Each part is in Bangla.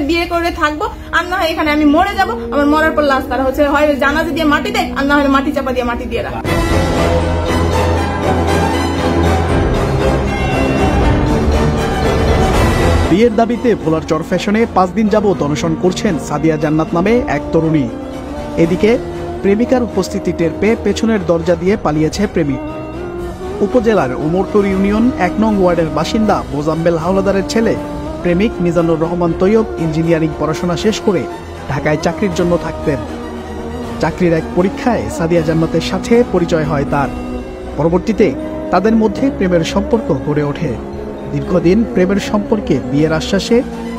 বিয়ে করে থাকবো, আর না হয় এখানে আমি মরে যাব। আমার মরার পর লাশ তারা হয় জানাজা দিয়ে মাটি দেয়, আর না হলে মাটি চাপা দিয়ে মাটি দিয়ে রাখে। বিয়ের দাবিতে ভোলার চর ফ্যাশনে 5 দিন যাবত অনশন করছেন সাদিয়া জান্নাত নামে এক তরুণী। এদিকে প্রেমিকার উপস্থিতি টের পেয়ে পেছনের দরজা দিয়ে পালিয়েছে প্রেমিক। উপজেলার উমরপুর ইউনিয়ন 1 নং ওয়ার্ডের বাসিন্দা মোজাম্মেল হাওলাদারের ছেলে প্রেমিক মিজানুর রহমান তৈয়ব ইঞ্জিনিয়ারিং পড়াশোনা শেষ করে ঢাকায় চাকরির জন্য থাকতেন। চাকরির এক পরীক্ষায় সাদিয়া জান্নাতের সাথে পরিচয় হয় তার। পরবর্তীতে তাদের মধ্যে প্রেমের সম্পর্ক গড়ে ওঠে। দীর্ঘদিন প্রেমের সম্পর্কে বিয়ের আশ্বাসে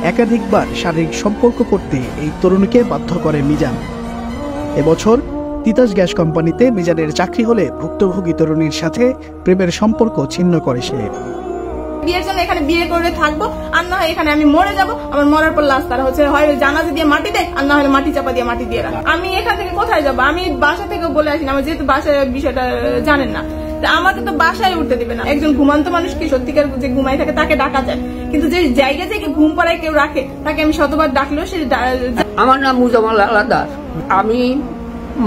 একাধিকবার শারীরিক সম্পর্ক করতে এই তরুণীকে বাধ্য করে মিজান। এবছর তিতাস গ্যাস কোম্পানিতে মিজানের চাকরি হলে ভুক্তভোগী তরুণীর সাথে প্রেমের সম্পর্ক ছিন্ন করে সে। বিয়ের জন্য এখানে বিয়ে করে থাকবো, আর না হয় এখানে আমি মরে যাব। আমার মরার পর লাশ তারা হয় জানাজা দিয়ে মাটি দেয়, আর না হলে মাটি চাপা দিয়ে মাটি দিয়ে রাখে। আমি এখান থেকে কোথায় যাবো? আমি বাসা থেকে বলে আসি না, আমার যেহেতু বাসায় বিষয়টা জানেন না, আমাকে তো বাসায় উঠতে দিবে না। একজন ঘুমান্ত মানুষ কি সত্যিকার যে ঘুমাই থাকে তাকে ডাকা যায়, কিন্তু যে জায়গা থেকে ঘুম পাড়ায় কেউ রাখে তাকে আমি শতবার ডাকলেও সে। আমার নাম মুজাম্মেল হাওলাদার। আমি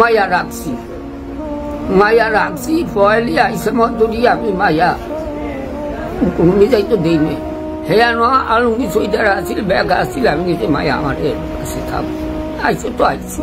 মায়া রাখছি ফয়লি আইসে মধ্যে আমি মায়া যাই তো দিই নে হেয়া নোয়া আলুঙ্গি সইদার আসিল ব্যাগ আসছিল, আমি মায়া আমার কাছে থাক আইসে তো আইসি।